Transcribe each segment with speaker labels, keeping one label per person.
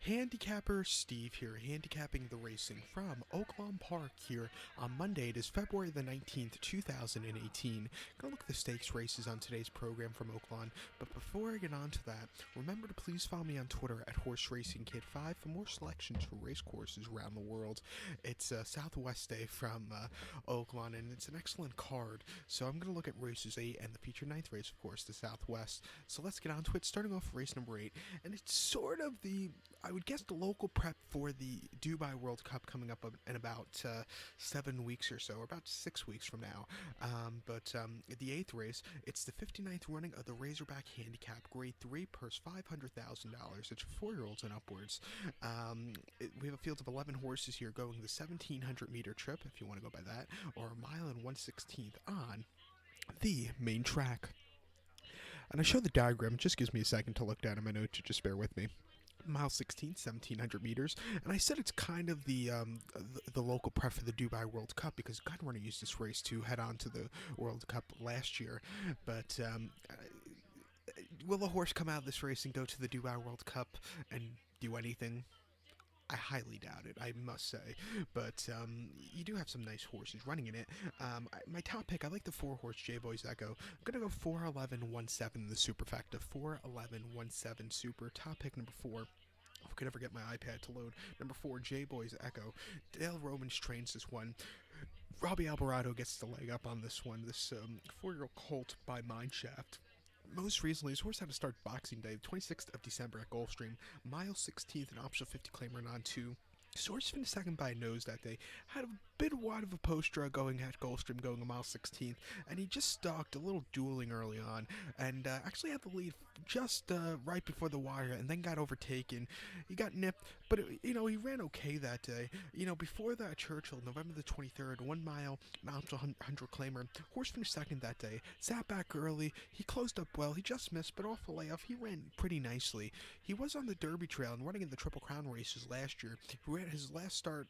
Speaker 1: Handicapper Steve here, handicapping the racing from Oaklawn Park here on Monday. It is February the 19th, 2018. Gonna look at the stakes races on today's program from Oaklawn, but before I get on to that, remember to please follow me on Twitter at Horse Racing Kid 5 for more selections for race courses around the world. It's Southwest Day from Oaklawn, and it's an excellent card. So I'm gonna look at races 8 and the feature 9th race, of course, the Southwest. So let's get on to it, starting off race number 8, and it's sort of I would guess the local prep for the Dubai World Cup coming up in about 7 weeks or so, or about 6 weeks from now. But the 8th race, it's the 59th running of the Razorback Handicap, Grade 3, purse $500,000. It's for 4-year-olds and upwards. We have a field of 11 horses here going the 1,700-meter trip, if you want to go by that, or a mile and 1/16th on the main track. And I show the diagram, it just gives me a second to look down at my notes, just bear with me. Mile 16, 1,700 meters, and I said it's kind of the local prep for the Dubai World Cup because Gunrunner used this race to head on to the World Cup last year. But will a horse come out of this race and go to the Dubai World Cup and do anything? I highly doubt it, I must say, but you do have some nice horses running in it. My top pick, I like the 4-horse J-Boys Echo. I'm going to go 4-11-1-7 in the superfecta, 4-11-1-7 super. Top pick number 4. If I could ever get my iPad to load. Number 4, J-Boys Echo. Dale Romans trains this one. Robbie Alvarado gets the leg up on this one. This 4-year-old colt by Mineshaft. Most recently, his horse had to start Boxing Day, 26th of December at Gulfstream. Mile 16th, an optional 50 claimer on 2. His horse finished second by a nose that day. Had a bit wide of a post draw going at Gulfstream, going a mile 16th, and he just stalked a little dueling early on, and actually had the lead just right before the wire, and then got overtaken. He got nipped, but he ran okay that day. Before that, Churchill, November the 23rd, 1 mile, an optional 100 claimer. Horse finished second that day. Sat back early. He closed up well. He just missed, but off the layoff, he ran pretty nicely. He was on the Derby Trail and running in the Triple Crown races last year. He ran his last start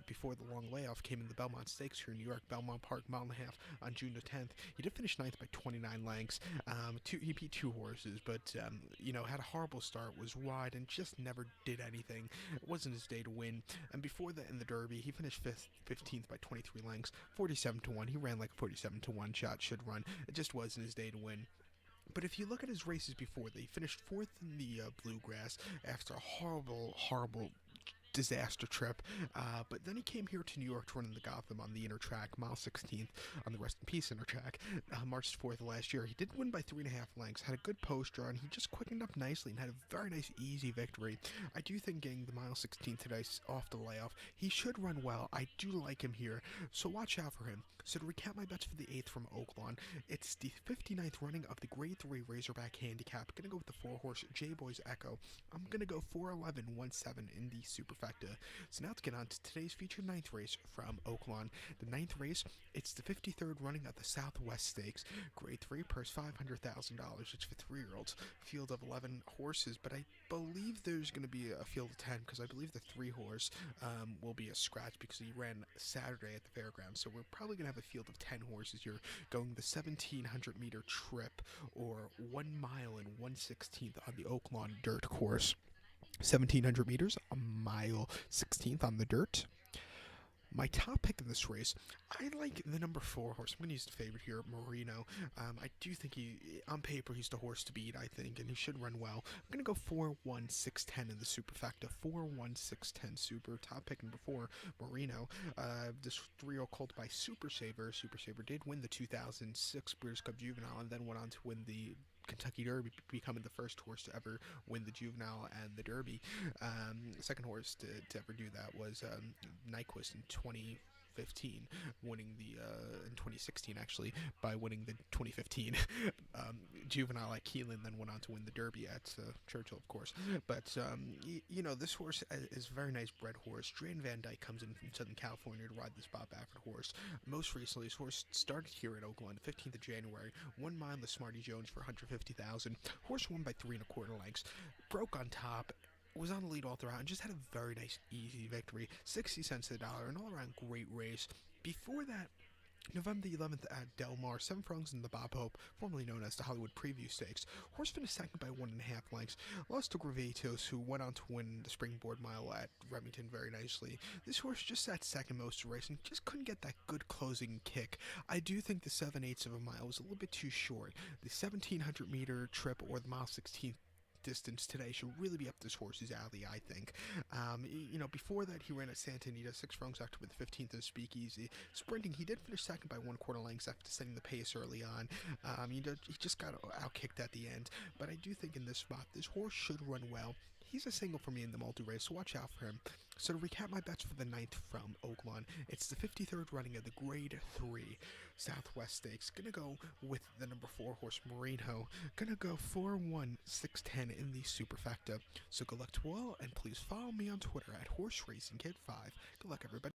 Speaker 1: before the long layoff came in the Belmont Stakes here in New York, Belmont Park, mile and a half on June the 10th. He did finish 9th by 29 lengths. He beat 2 horses, but had a horrible start, was wide, and just never did anything. It wasn't his day to win. And before that, in the Derby, he finished 15th by 23 lengths, 47-1. He ran like a 47-1 shot should run. It just wasn't his day to win. But if you look at his races before, they finished 4th in the Bluegrass after a horrible disaster trip, but then he came here to New York to run in the Gotham on the inner track, mile 16th on the Rest in Peace inner track, March 4th last year. He did win by 3.5 lengths, had a good post draw, and he just quickened up nicely and had a very nice, easy victory. I do think getting the mile 16 today off the layoff, he should run well. I do like him here, so watch out for him. So to recap my bets for the 8th from Oaklawn, it's the 59th running of the Grade 3 Razorback Handicap. Gonna go with the 4-horse J-Boys Echo. I'm gonna go 4-11-1-7 in the superfecta. So now let's get on to today's featured 9th race from Oaklawn. The 9th race, it's the 53rd running of the Southwest Stakes. Grade 3, purse $500,000. It's for 3-year-olds. Field of 11 horses, but I believe there's going to be a field of 10 because I believe the 3-horse will be a scratch because he ran Saturday at the fairgrounds. So we're probably going to have a field of 10 horses here going the 1,700-meter trip, or 1 mile and 1/16th on the Oaklawn dirt course. 1,700 meters, a mile 16th on the dirt. My top pick in this race, I like the number 4 horse. I'm going to use the favorite here, Marino. I do think on paper, he's the horse to beat, I think, and he should run well. I'm going to go 4-1-6-10 in the superfecta. 4-1-6-10 super. Top pick number 4, Marino. This 3-year-old colt by Super Saver. Super Saver did win the 2006 Breeders' Cup Juvenile and then went on to win the Kentucky Derby, becoming the first horse to ever win the Juvenile and the Derby. Second horse to ever do that was Nyquist in 2015, winning the in 2016 actually by winning the 2015 Juvenile at Keeneland, then went on to win the Derby at Churchill, of course. But this horse is a very nice bred horse. Dran Van Dyke comes in from Southern California to ride this Bob Baffert horse. Most recently, his horse started here at Oaklawn, the 15th of January. 1 mile the Smarty Jones for $150,000. Horse won by 3 1/4 lengths. Broke on top. Was on the lead all throughout and just had a very nice, easy victory. 60 cents to the dollar, an all-around great race. Before that, November the 11th at Del Mar, 7 furlongs in the Bob Hope, formerly known as the Hollywood Preview Stakes. Horse finished second by 1.5 lengths. Lost to Gravitos, who went on to win the Springboard Mile at Remington very nicely. This horse just sat second most of the race and just couldn't get that good closing kick. I do think the 7/8 of a mile was a little bit too short. The 1700-meter trip or the mile 16 distance today should really be up this horse's alley, I think. Before that, he ran at Santa Anita, 6 furlongs October the 15th in Speakeasy. Sprinting, he did finish second by 1/4 lengths after setting the pace early on. He just got outkicked at the end. But I do think in this spot, this horse should run well. He's a single for me in the multi-race, so watch out for him. So to recap my bets for the 9th from Oaklawn, it's the 53rd running of the Grade 3 Southwest Stakes. Gonna go with the number 4 horse Marino. Gonna go 4-1-6-10 in the superfecta. So good luck to all, and please follow me on Twitter at HorseRacingKid5. Good luck, everybody.